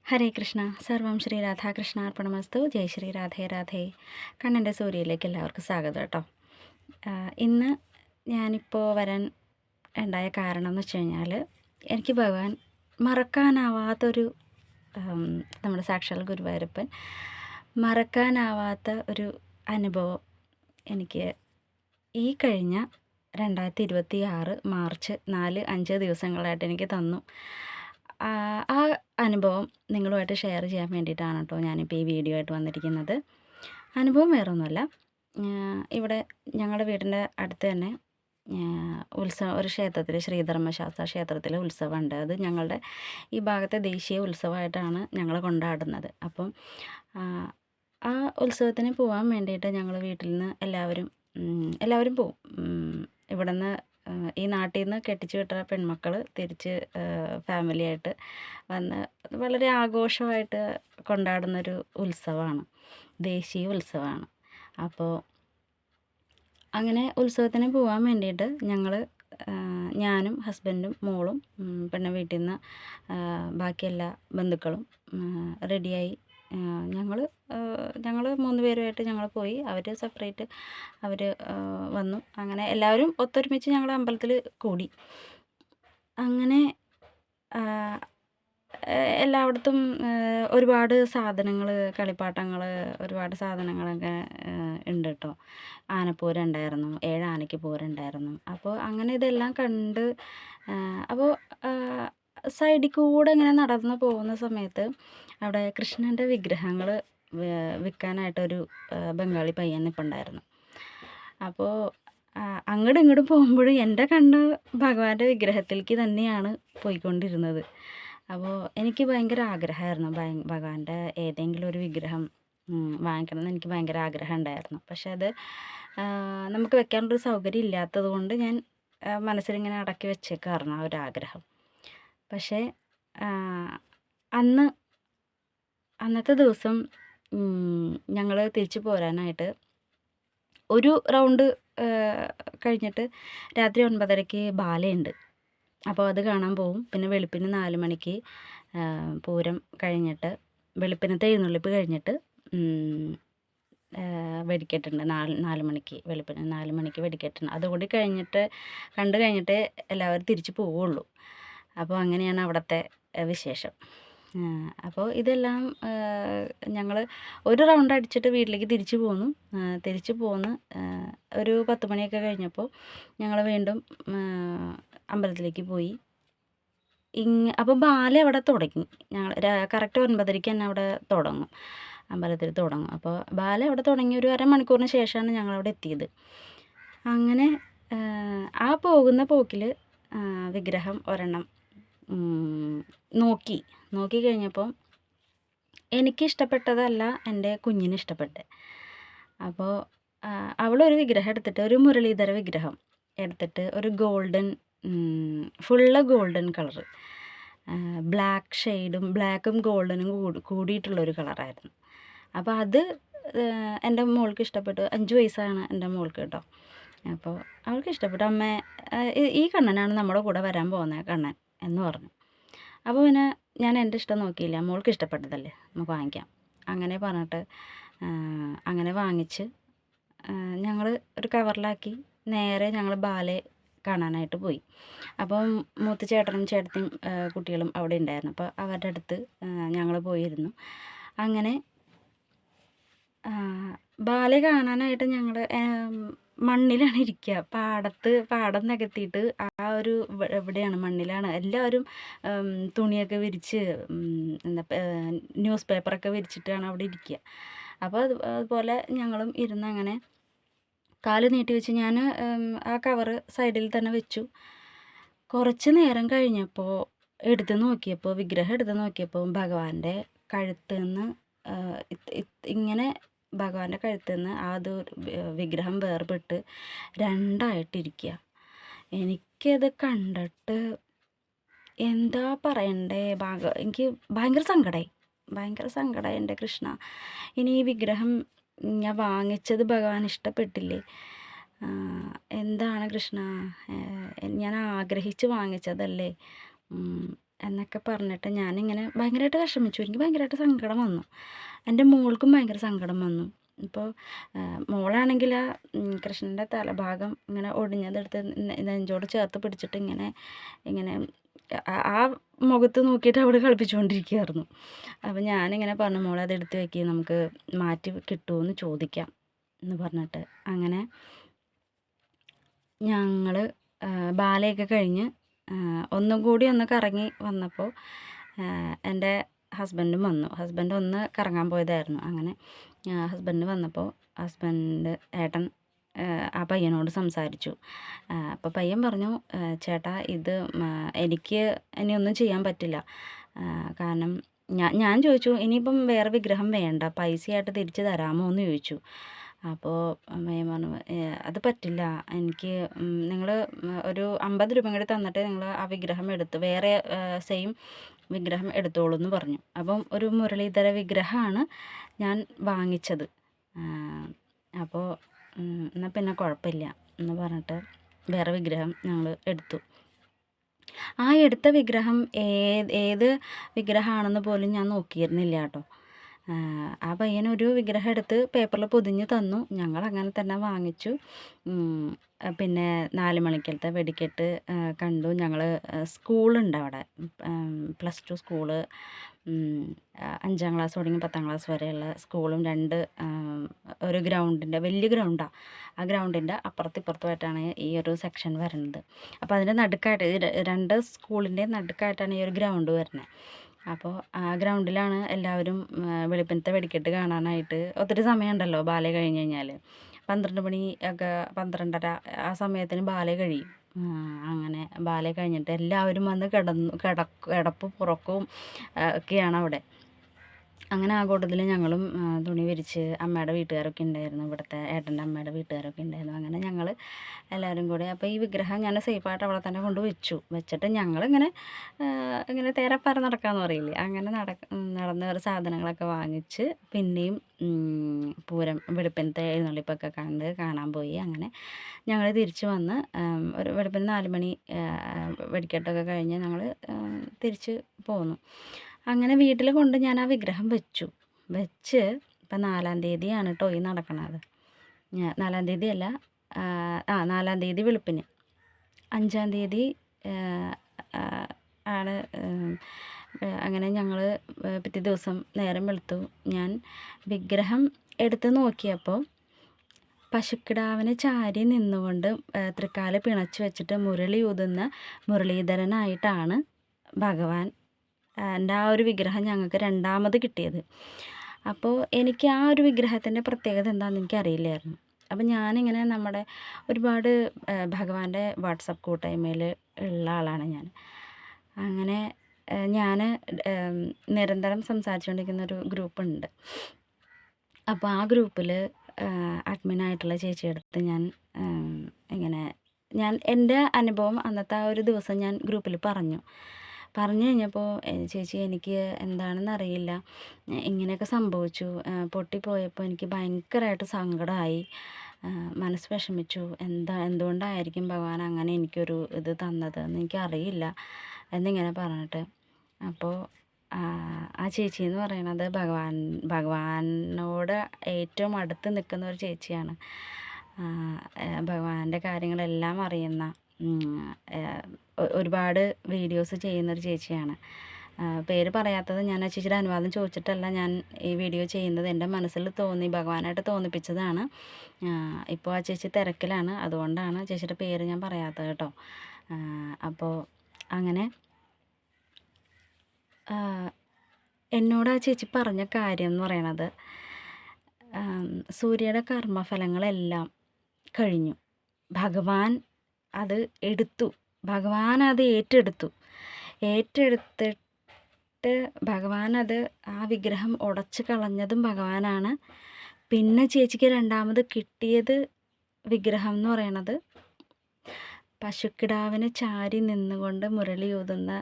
ഹരേ കൃഷ്ണ. സർവം ശ്രീ രാധാകൃഷ്ണാർപ്പണമസ്തു. ജയ് ശ്രീ രാധേ രാധേ. കണ്ണൻ്റെ സൂര്യയിലേക്ക് എല്ലാവർക്കും സ്വാഗതം കേട്ടോ. ഇന്ന് ഞാനിപ്പോൾ വരാൻ ഉണ്ടായ കാരണം എന്ന് വെച്ച് കഴിഞ്ഞാൽ, എനിക്ക് ഭഗവാൻ മറക്കാനാവാത്തൊരു നമ്മുടെ സാക്ഷാൽ ഗുരുവായൂരപ്പൻ മറക്കാനാവാത്ത ഒരു അനുഭവം എനിക്ക് ഈ കഴിഞ്ഞ 2026 മാർച്ച് 4-5 ദിവസങ്ങളായിട്ട് എനിക്ക് തന്നു. ആ അനുഭവം നിങ്ങളുമായിട്ട് ഷെയർ ചെയ്യാൻ വേണ്ടിയിട്ടാണ് കേട്ടോ ഞാനിപ്പോൾ ഈ വീഡിയോ ആയിട്ട് വന്നിരിക്കുന്നത്. അനുഭവം വേറൊന്നുമല്ല, ഇവിടെ ഞങ്ങളുടെ വീടിൻ്റെ അടുത്ത് തന്നെ ഒരു ക്ഷേത്രത്തിൽ, ശ്രീധർമ്മശാസ്ത്ര ക്ഷേത്രത്തിൽ ഉത്സവമുണ്ട്. അത് ഞങ്ങളുടെ ഈ ഭാഗത്തെ ദേശീയ ഉത്സവമായിട്ടാണ് ഞങ്ങൾ കൊണ്ടാടുന്നത്. അപ്പം ആ ഉത്സവത്തിന് പോകാൻ വേണ്ടിയിട്ട് ഞങ്ങൾ വീട്ടിൽ നിന്ന് എല്ലാവരും പോവും. ഇവിടെ നിന്ന് ഈ നാട്ടിൽ നിന്ന് കെട്ടിച്ചു വിട്ട പെൺമക്കൾ തിരിച്ച് ഫാമിലിയായിട്ട് വന്ന് വളരെ ആഘോഷമായിട്ട് കൊണ്ടാടുന്നൊരു ഉത്സവമാണ്, ദേശീയ ഉത്സവമാണ്. അപ്പോൾ അങ്ങനെ ഉത്സവത്തിന് പോകാൻ വേണ്ടിയിട്ട് ഞാനും ഹസ്ബൻഡും മോളും പിന്നെ വീട്ടിൽ നിന്ന് ബാക്കി എല്ലാ ബന്ധുക്കളും റെഡിയായി. ഞങ്ങൾ 3 പേരുമായിട്ട് ഞങ്ങൾ പോയി. അവർ സെപ്പറേറ്റ് വന്നു. അങ്ങനെ എല്ലാവരും ഒത്തൊരുമിച്ച് ഞങ്ങൾ അമ്പലത്തിൽ കൂടി. അങ്ങനെ എല്ലായിടത്തും ഒരുപാട് സാധനങ്ങൾ, കളിപ്പാട്ടങ്ങൾ, ഒരുപാട് സാധനങ്ങളൊക്കെ ഉണ്ട് കേട്ടോ. ആനപ്പൂരമുണ്ടായിരുന്നു, 7 ആനയ്ക്ക് പൂരമുണ്ടായിരുന്നു. അപ്പോൾ അങ്ങനെ ഇതെല്ലാം കണ്ട് അപ്പോൾ സൈഡിൽ കൂടെ ഇങ്ങനെ നടന്ന് പോകുന്ന സമയത്ത് അവിടെ കൃഷ്ണൻ്റെ വിഗ്രഹങ്ങൾ വിൽക്കാനായിട്ടൊരു ബംഗാളി പയ്യൻ നിൽപ്പുണ്ടായിരുന്നു. അപ്പോൾ അങ്ങോട്ടും ഇങ്ങോട്ടും പോകുമ്പോഴും എൻ്റെ കണ്ണ് ഭഗവാന്റെ വിഗ്രഹത്തിലേക്ക് തന്നെയാണ് പോയിക്കൊണ്ടിരുന്നത്. അപ്പോൾ എനിക്ക് ഭയങ്കര ആഗ്രഹമായിരുന്നു ഭഗവാന്റെ ഏതെങ്കിലും ഒരു വിഗ്രഹം വാങ്ങിക്കണം എന്ന് എനിക്ക് ഭയങ്കര ആഗ്രഹം ഉണ്ടായിരുന്നു. പക്ഷെ അത് നമുക്ക് വെക്കാനുള്ളൊരു സൗകര്യം ഇല്ലാത്തത് കൊണ്ട് ഞാൻ മനസ്സിലിങ്ങനെ അടക്കി വെച്ചേക്കായിരുന്നു ആ ഒരു ആഗ്രഹം. പക്ഷേ അന്നത്തെ ദിവസം ഞങ്ങൾ തിരിച്ചു പോരാനായിട്ട് ഒരു റൗണ്ട് കഴിഞ്ഞിട്ട് രാത്രി 9:30ക്ക് ബാലയുണ്ട്. അപ്പോൾ അത് കാണാൻ പോവും. പിന്നെ വെളുപ്പിന് 4 മണിക്ക് പൂരം കഴിഞ്ഞിട്ട്, വെളുപ്പിനത്തെ എഴുന്നള്ളിപ്പ് കഴിഞ്ഞിട്ട് വെടിക്കെട്ടുണ്ട്. 4 മണിക്ക്, വെളുപ്പിന് 4 മണിക്ക് വെടിക്കെട്ടുണ്ട്. അതുകൂടി കണ്ടു കഴിഞ്ഞിട്ടേ എല്ലാവരും തിരിച്ചു പോവുള്ളൂ. അപ്പോൾ അങ്ങനെയാണ് അവിടുത്തെ വിശേഷം. അപ്പോൾ ഇതെല്ലാം ഞങ്ങൾ ഒരു റൗണ്ട് അടിച്ചിട്ട് വീട്ടിലേക്ക് തിരിച്ചു പോന്ന് ഒരു 10 മണിയൊക്കെ കഴിഞ്ഞപ്പോൾ ഞങ്ങൾ വീണ്ടും അമ്പലത്തിലേക്ക് പോയി. അപ്പോൾ ബാല അവിടെ തുടങ്ങി. ഞങ്ങൾ കറക്റ്റ് 9:30ക്ക് തന്നെ അവിടെ അമ്പലത്തിൽ തുടങ്ങും. അപ്പോൾ ബാല അവിടെ തുടങ്ങി ഒരു അരമണിക്കൂറിന് ശേഷമാണ് ഞങ്ങളവിടെ എത്തിയത്. അങ്ങനെ ആ പോകുന്ന പോക്കിൽ വിഗ്രഹം ഒരെണ്ണം നോക്കി കഴിഞ്ഞപ്പോൾ എനിക്കിഷ്ടപ്പെട്ടതല്ല എൻ്റെ കുഞ്ഞിന് ഇഷ്ടപ്പെട്ടെ. അപ്പോൾ അവളൊരു വിഗ്രഹം എടുത്തിട്ട്, ഒരു മുരളീധര വിഗ്രഹം എടുത്തിട്ട്, ഒരു golden, full golden colour, black ഷെയ്ഡും ബ്ലാക്കും ഗോൾഡനും കൂടിയിട്ടുള്ളൊരു കളറായിരുന്നു. അപ്പോൾ അത് എൻ്റെ മോൾക്ക് ഇഷ്ടപ്പെട്ടു. 5 വയസ്സാണ് എൻ്റെ മോൾക്ക് കേട്ടോ. അപ്പോൾ അവൾക്ക് ഇഷ്ടപ്പെട്ടു. അമ്മേ, ഈ കണ്ണനാണ് നമ്മുടെ കൂടെ വരാൻ പോകുന്ന കണ്ണൻ എന്ന് പറഞ്ഞു. അപ്പോൾ പിന്നെ ഞാൻ എൻ്റെ ഇഷ്ടം നോക്കിയില്ല, മോൾക്ക് ഇഷ്ടപ്പെട്ടതല്ലേ നമുക്ക് വാങ്ങിക്കാം അങ്ങനെ പറഞ്ഞിട്ട് അങ്ങനെ വാങ്ങിച്ച് ഞങ്ങൾ ഒരു കവറിലാക്കി നേരെ ഞങ്ങൾ ബാലെ കാണാനായിട്ട് പോയി. അപ്പം മൂത്ത ചേട്ടനും ചേട്ടത്തിയും കുട്ടികളും അവിടെ ഉണ്ടായിരുന്നു. അപ്പോൾ അവരുടെ അടുത്ത് ഞങ്ങൾ പോയിരുന്നു. അങ്ങനെ ബാലെ കാണാനായിട്ട് ഞങ്ങൾ മണ്ണിലാണ് ഇരിക്കുക. പാടം നികത്തിയിട്ട് ആ ഒരു ഇവിടെയാണ്, മണ്ണിലാണ് എല്ലാവരും തുണിയൊക്കെ വിരിച്ച്, ന്യൂസ് പേപ്പറൊക്കെ വിരിച്ചിട്ടാണ് അവിടെ ഇരിക്കുക. അപ്പോൾ അതുപോലെ ഞങ്ങളും ഇരുന്ന് അങ്ങനെ കാല് നീട്ടി വെച്ച് ഞാൻ ആ കവറ് സൈഡിൽ തന്നെ വെച്ചു. കുറച്ച് നേരം കഴിഞ്ഞപ്പോൾ വിഗ്രഹം എടുത്ത് നോക്കിയപ്പോൾ ഭഗവാന്റെ കഴുത്തിൽ നിന്ന് ഇങ്ങനെ ഭഗവാന്റെ കഴുത്തിൽ നിന്ന് അത് വിഗ്രഹം വേർപെട്ട് 2ആയിട്ടിരിക്കുക. എനിക്കത് കണ്ടിട്ട് എന്താ പറയണ്ടേ, എനിക്ക് ഭയങ്കര സങ്കടമായി. എൻ്റെ കൃഷ്ണ, ഇനി ഈ വിഗ്രഹം ഞാൻ വാങ്ങിച്ചത് ഭഗവാൻ ഇഷ്ടപ്പെട്ടില്ലേ? എന്താണ് കൃഷ്ണ, ഞാൻ ആഗ്രഹിച്ച് വാങ്ങിച്ചതല്ലേ? എന്നൊക്കെ പറഞ്ഞിട്ട് ഞാനിങ്ങനെ ഭയങ്കരമായിട്ട് വിഷമിച്ചു. എനിക്ക് ഭയങ്കരമായിട്ട് സങ്കടം വന്നു. എൻ്റെ മോൾക്കും ഭയങ്കര സങ്കടം വന്നു. ഇപ്പോൾ മോളാണെങ്കിൽ ആ കൃഷ്ണൻ്റെ തലഭാഗം ഇങ്ങനെ ഒടിഞ്ഞതെടുത്ത് നെഞ്ചോട് ചേർത്ത് പിടിച്ചിട്ട് ഇങ്ങനെ ഇങ്ങനെ ആ മുഖത്ത് നോക്കിയിട്ട് അവിടെ കളിപ്പിച്ചുകൊണ്ടിരിക്കുകയായിരുന്നു. അപ്പോൾ ഞാനിങ്ങനെ പറഞ്ഞു, മോളെ അത് എടുത്ത് വെക്ക്, നമുക്ക് മാറ്റി കിട്ടുമോ എന്ന് ചോദിക്കാം എന്ന് പറഞ്ഞിട്ട് അങ്ങനെ ഞങ്ങൾ ബാലയൊക്കെ കഴിഞ്ഞ് ഒന്നും കൂടി ഒന്ന് കറങ്ങി വന്നപ്പോൾ എൻ്റെ ഹസ്ബൻഡും വന്നു. ഹസ്ബൻഡ് ഒന്ന് കറങ്ങാൻ പോയതായിരുന്നു. അങ്ങനെ ഹസ്ബൻഡ് വന്നപ്പോൾ ഏട്ടൻ ആ പയ്യനോട് സംസാരിച്ചു. അപ്പോൾ പയ്യൻ പറഞ്ഞു, ചേട്ടാ ഇത് എനിക്ക് ഇനിയൊന്നും ചെയ്യാൻ പറ്റില്ല. കാരണം ഞാൻ ചോദിച്ചു, ഇനിയിപ്പം വേറെ വിഗ്രഹം വേണ്ട, പൈസയായിട്ട് തിരിച്ച് തരാമോ എന്ന് ചോദിച്ചു. അപ്പോൾ പയ്യൻ പറഞ്ഞു, അത് പറ്റില്ല, എനിക്ക് നിങ്ങൾ ഒരു 50 രൂപയും കൂടി തന്നിട്ട് നിങ്ങൾ ആ വിഗ്രഹം എടുത്ത് വേറെ സെയിം വിഗ്രഹം എടുത്തോളൂ എന്ന് പറഞ്ഞു. അപ്പം ഒരു മുരളീധര വിഗ്രഹമാണ് ഞാൻ വാങ്ങിച്ചത്. അപ്പോൾ എന്നാൽ പിന്നെ കുഴപ്പമില്ല എന്ന് പറഞ്ഞിട്ട് വേറെ വിഗ്രഹം ഞങ്ങൾ എടുത്തു. ആ എടുത്ത വിഗ്രഹം ഏത് വിഗ്രഹമാണെന്ന് പോലും ഞാൻ നോക്കിയിരുന്നില്ല കേട്ടോ. ആ പയ്യനൊരു വിഗ്രഹം എടുത്ത് പേപ്പറിൽ പൊതിഞ്ഞ് തന്നു. ഞങ്ങൾ അങ്ങനെ തന്നെ വാങ്ങിച്ചു. പിന്നെ 4 മണിക്കലത്തെ വെടിക്കെട്ട് കണ്ടു. ഞങ്ങൾ സ്കൂളുണ്ട് അവിടെ, +2 സ്കൂള്, 5ാം ക്ലാസ് തുടങ്ങി 10ാം ക്ലാസ് വരെയുള്ള സ്കൂളും ഒരു ഗ്രൗണ്ടിൻ്റെ വലിയ ഗ്രൗണ്ടാണ്. ആ ഗ്രൗണ്ടിൻ്റെ അപ്പുറത്തിപ്പുറത്തുമായിട്ടാണ് ഈ ഒരു സെക്ഷൻ വരുന്നത്. അപ്പോൾ അതിൻ്റെ നടുക്കായിട്ട് 2 സ്കൂളിൻ്റെ നടുക്കായിട്ടാണ് ഈ ഒരു ഗ്രൗണ്ട് വരുന്നത്. അപ്പോൾ ആ ഗ്രൗണ്ടിലാണ് എല്ലാവരും വെളുപ്പിനത്തെ വെടിക്കെട്ട് കാണാനായിട്ട്. ഒത്തിരി സമയമുണ്ടല്ലോ ബാല കഴിഞ്ഞ് കഴിഞ്ഞാൽ, 12 മണി ഒക്കെ 12:30 ആ സമയത്തിന് ബാല കഴിയും. അങ്ങനെ ബാല കഴിഞ്ഞിട്ട് എല്ലാവരും വന്ന് കിടപ്പ് പുറക്കവും ഒക്കെയാണ് അവിടെ. അങ്ങനെ ആ കൂട്ടത്തിൽ ഞങ്ങളും തുണി വിരിച്ച്, അമ്മയുടെ വീട്ടുകാരൊക്കെ ഉണ്ടായിരുന്നു, ഇവിടുത്തെ ഏട്ടൻ്റെ അമ്മയുടെ വീട്ടുകാരൊക്കെ ഉണ്ടായിരുന്നു. അങ്ങനെ ഞങ്ങൾ എല്ലാവരും കൂടെ, അപ്പോൾ ഈ വിഗ്രഹം ഞാൻ സേഫായിട്ട് അവിടെ തന്നെ കൊണ്ട് വെച്ചിട്ട് ഞങ്ങളിങ്ങനെ ഇങ്ങനെ തേരപ്പാര നടക്കാമെന്ന് പറയില്ലേ, അങ്ങനെ നടന്ന് ഒരു സാധനങ്ങളൊക്കെ വാങ്ങിച്ച് പിന്നെയും വെളുപ്പിനത്തെ എഴുന്നള്ളിപ്പൊക്കെ കാണാൻ പോയി. അങ്ങനെ ഞങ്ങൾ തിരിച്ച് വന്ന് ഒരു വെളുപ്പിന് 4 മണി വെടിക്കെട്ടൊക്കെ കഴിഞ്ഞ് ഞങ്ങൾ തിരിച്ച് പോന്നു. അങ്ങനെ വീട്ടിൽ കൊണ്ട് ഞാൻ ആ വിഗ്രഹം വെച്ച് ഇപ്പം 4-ാം തീയതിയാണ് കേട്ടോ ഈ നടക്കണത്. 4-ാം തീയതി അല്ല, 4-ാം തീയതി വെളുപ്പിന്, 5-ാം തീയതി ആണ്. അങ്ങനെ ഞങ്ങൾ പിറ്റേ ദിവസം നേരം വെളുത്തു. ഞാൻ വിഗ്രഹം എടുത്ത് നോക്കിയപ്പോൾ പശുക്കിടാവിന് ചാരി നിന്നുകൊണ്ട് തൃക്കാല് പിണച്ച് വെച്ചിട്ട് മുരളി ഊതുന്ന മുരളീധരനായിട്ടാണ് ഭഗവാൻ എൻ്റെ ആ ഒരു വിഗ്രഹം ഞങ്ങൾക്ക് രണ്ടാമത് കിട്ടിയത്. അപ്പോൾ എനിക്ക് ആ ഒരു വിഗ്രഹത്തിൻ്റെ പ്രത്യേകത എന്താണെന്ന് എനിക്കറിയില്ലായിരുന്നു. അപ്പം ഞാനിങ്ങനെ നമ്മുടെ ഒരുപാട് ഭഗവാന്റെ വാട്സപ്പ് കൂട്ടായ്മയിൽ ഉള്ള ആളാണ് ഞാൻ. അങ്ങനെ ഞാൻ നിരന്തരം സംസാരിച്ചുകൊണ്ടിരിക്കുന്നൊരു ഗ്രൂപ്പുണ്ട്. അപ്പോൾ ആ ഗ്രൂപ്പിൽ അഡ്മിനായിട്ടുള്ള ചേച്ചിയെടുത്ത് ഞാൻ എൻ്റെ അനുഭവം അന്നത്തെ ആ ഒരു ദിവസം ഞാൻ ഗ്രൂപ്പിൽ പറഞ്ഞു കഴിഞ്ഞപ്പോൾ, ചേച്ചി എനിക്ക് എന്താണെന്ന് അറിയില്ല, ഇങ്ങനെയൊക്കെ സംഭവിച്ചു, പൊട്ടിപ്പോയപ്പോൾ എനിക്ക് ഭയങ്കരമായിട്ട് സങ്കടമായി, മനസ്സ് വിഷമിച്ചു, എന്തുകൊണ്ടായിരിക്കും ഭഗവാൻ അങ്ങനെ എനിക്കൊരു ഇത് തന്നത് എന്ന് എനിക്കറിയില്ല എന്നിങ്ങനെ പറഞ്ഞിട്ട്. അപ്പോൾ ആ ചേച്ചി എന്ന് പറയണത് ഭഗവാനോട് ഏറ്റവും അടുത്ത് നിൽക്കുന്ന ഒരു ചേച്ചിയാണ്. ഭഗവാന്റെ കാര്യങ്ങളെല്ലാം അറിയുന്ന, ഒരുപാട് വീഡിയോസ് ചെയ്യുന്നൊരു ചേച്ചിയാണ്. പേര് പറയാത്തത് ഞാൻ ആ ചേച്ചിയുടെ അനുവാദം ചോദിച്ചിട്ടല്ല ഞാൻ ഈ വീഡിയോ ചെയ്യുന്നത്. എൻ്റെ മനസ്സിൽ തോന്നി, ഭഗവാനായിട്ട് തോന്നിപ്പിച്ചതാണ്. ഇപ്പോൾ ആ ചേച്ചി തിരക്കിലാണ്, അതുകൊണ്ടാണ് ചേച്ചിയുടെ പേര് ഞാൻ പറയാത്തത് കേട്ടോ. അപ്പോൾ അങ്ങനെ എന്നോട് ആ ചേച്ചി പറഞ്ഞ കാര്യം എന്ന് പറയണത്, സൂര്യയുടെ കർമ്മഫലങ്ങളെല്ലാം കഴിഞ്ഞു, ഭഗവാൻ അത് ഏറ്റെടുത്തിട്ട് ഭഗവാൻ അത് ആ വിഗ്രഹം ഉടച്ച് കളഞ്ഞതും ഭഗവാനാണ്. പിന്നെ ചേച്ചിക്ക് രണ്ടാമത് കിട്ടിയത് വിഗ്രഹം എന്ന് പറയണത് പശുക്കിടാവിന് ചാരി നിന്നുകൊണ്ട് മുരളി ഊതുന്ന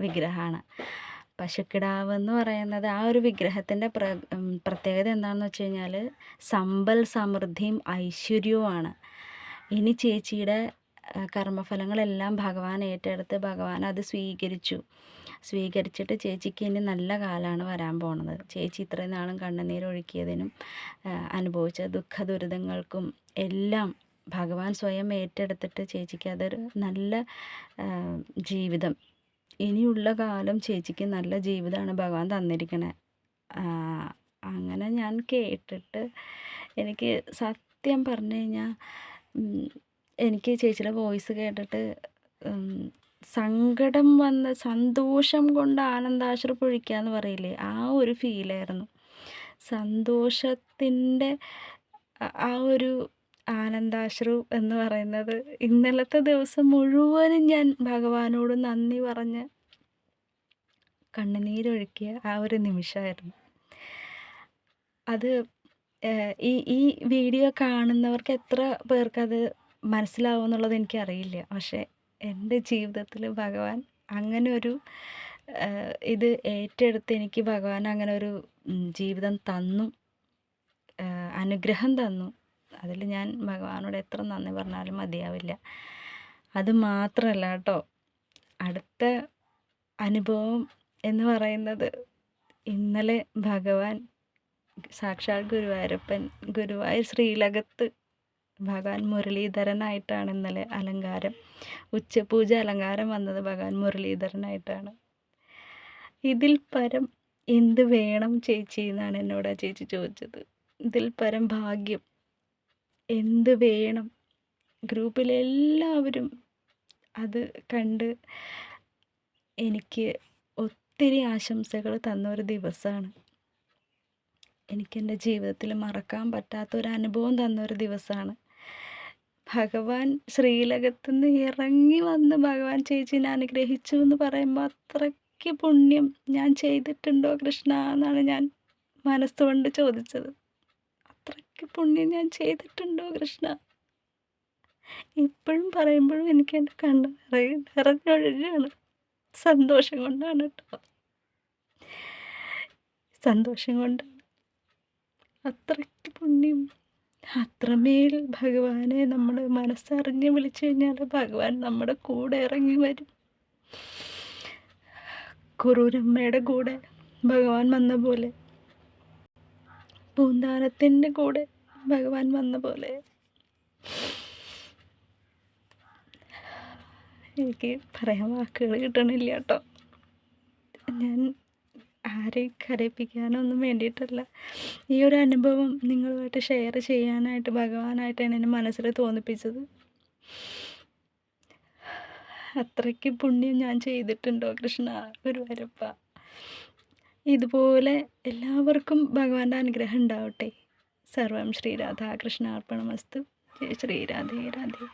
വിഗ്രഹമാണ്. പശുക്കിടാവ് എന്ന് പറയുന്നത് ആ ഒരു വിഗ്രഹത്തിൻ്റെ പ്രത്യേകത എന്താണെന്ന് വെച്ച് കഴിഞ്ഞാൽ സമ്പൽ സമൃദ്ധിയും ഐശ്വര്യവുമാണ്. ഇനി ചേച്ചിയുടെ കർമ്മഫലങ്ങളെല്ലാം ഭഗവാൻ ഏറ്റെടുത്ത് ഭഗവാൻ അത് സ്വീകരിച്ചിട്ട് ചേച്ചിക്ക് ഇനി നല്ല കാലമാണ് വരാൻ പോണത്. ചേച്ചി ഇത്രയും നാളും കണ്ണുനീരൊഴുക്കിയതിനും അനുഭവിച്ച ദുഃഖ ദുരിതങ്ങൾക്കും എല്ലാം ഭഗവാൻ സ്വയം ഏറ്റെടുത്തിട്ട് ചേച്ചിക്ക് അതൊരു നല്ല ജീവിതം, ഇനിയുള്ള കാലം ചേച്ചിക്ക് നല്ല ജീവിതമാണ് ഭഗവാൻ തന്നിരിക്കണേ. അങ്ങനെ ഞാൻ കേട്ടിട്ട് എനിക്ക് സത്യം പറഞ്ഞു കഴിഞ്ഞാൽ എനിക്ക് ചേച്ചിയുടെ വോയിസ് കേട്ടിട്ട് സങ്കടം വന്ന സന്തോഷം കൊണ്ട് ആനന്ദാശ്രു പൊഴിക്കുക എന്ന് പറയില്ലേ, ആ ഒരു ഫീലായിരുന്നു. സന്തോഷത്തിൻ്റെ ആ ഒരു ആനന്ദാശ്രു എന്ന് പറയുന്നത് ഇന്നലത്തെ ദിവസം മുഴുവനും ഞാൻ ഭഗവാനോട് നന്ദി പറഞ്ഞ് കണ്ണുനീരൊഴുക്കിയ ആ ഒരു നിമിഷമായിരുന്നു അത്. ഈ വീഡിയോ കാണുന്നവർക്ക് എത്ര പേർക്കത് മനസ്സിലാവും എന്നുള്ളത് എനിക്കറിയില്ല. പക്ഷേ എൻ്റെ ജീവിതത്തിൽ ഭഗവാൻ അങ്ങനെ ഒരു ഇത് ഏറ്റെടുത്ത് എനിക്ക് ഭഗവാൻ അങ്ങനെ ഒരു ജീവിതം തന്നു, അനുഗ്രഹം തന്നു. അതിൽ ഞാൻ ഭഗവാനോട് എത്ര നന്ദി പറഞ്ഞാലും മതിയാവില്ല. അത് മാത്രമല്ല കേട്ടോ, അടുത്ത അനുഭവം എന്ന് പറയുന്നത് ഇന്നലെ ഭഗവാൻ സാക്ഷാൽ ഗുരുവായൂരപ്പൻ ഗുരുവായൂർ ശ്രീലകത്ത് ഭഗവാൻ മുരളീധരനായിട്ടാണ് ഇന്നലെ അലങ്കാരം, ഉച്ചപൂജ അലങ്കാരം വന്നത് ഭഗവാൻ മുരളീധരനായിട്ടാണ്. ഇതിൽ പരം എന്ത് വേണം ചേച്ചി എന്നാണ് എന്നോട് ആ ചേച്ചി ചോദിച്ചത്. ഇതിൽ പരം ഭാഗ്യം എന്ത് വേണം? ഗ്രൂപ്പിലെല്ലാവരും അത് കണ്ട് എനിക്ക് ഒത്തിരി ആശംസകൾ തന്നൊരു ദിവസമാണ്. എനിക്കെൻ്റെ ജീവിതത്തിൽ മറക്കാൻ പറ്റാത്തൊരു അനുഭവം തന്നൊരു ദിവസമാണ്. ഭഗവാൻ ശ്രീലകത്തുനിന്ന് ഇറങ്ങി വന്ന് ഭഗവാൻ ചേച്ചീനെ അനുഗ്രഹിച്ചു എന്ന് പറയുമ്പോൾ അത്രയ്ക്ക് പുണ്യം ഞാൻ ചെയ്തിട്ടുണ്ടോ കൃഷ്ണ എന്നാണ് ഞാൻ മനസ്സുകൊണ്ട് ചോദിച്ചത്. അത്രയ്ക്ക് പുണ്യം ഞാൻ ചെയ്തിട്ടുണ്ടോ കൃഷ്ണ? ഇപ്പോഴും പറയുമ്പോഴും എനിക്ക് എൻ്റെ കണ്ണ് നിറഞ്ഞൊഴുകയാണ്. സന്തോഷം കൊണ്ടാണ് കേട്ടോ, സന്തോഷം കൊണ്ടാണ്. അത്രയ്ക്ക് പുണ്യം, അത്രമേൽ ഭഗവാനെ നമ്മൾ മനസ്സറിഞ്ഞ് വിളിച്ചു കഴിഞ്ഞാൽ ഭഗവാൻ നമ്മുടെ കൂടെ ഇറങ്ങി വരും. കുറൂരമ്മയുടെ കൂടെ ഭഗവാൻ വന്ന പോലെ, പൂന്താനത്തിൻ്റെ കൂടെ ഭഗവാൻ വന്ന പോലെ എനിക്ക് പറയാൻ വാക്കുകൾ കിട്ടണില്ല കേട്ടോ. ഞാൻ ആരെയും കരയിപ്പിക്കാനൊന്നും വേണ്ടിയിട്ടല്ല, ഈ ഒരു അനുഭവം നിങ്ങളുമായിട്ട് ഷെയർ ചെയ്യാനായിട്ട് ഭഗവാനായിട്ടാണ് എൻ്റെ മനസ്സിൽ തോന്നിപ്പിച്ചത്. അത്രയ്ക്ക് പുണ്യം ഞാൻ ചെയ്തിട്ടുണ്ടോ കൃഷ്ണ ഗുരുവായൂരപ്പ? ഇതുപോലെ എല്ലാവർക്കും ഭഗവാന്റെ അനുഗ്രഹം ഉണ്ടാവട്ടെ. സർവം ശ്രീ രാധാകൃഷ്ണാർപ്പണമസ്തു. ജയ ശ്രീ രാധേ രാധേ.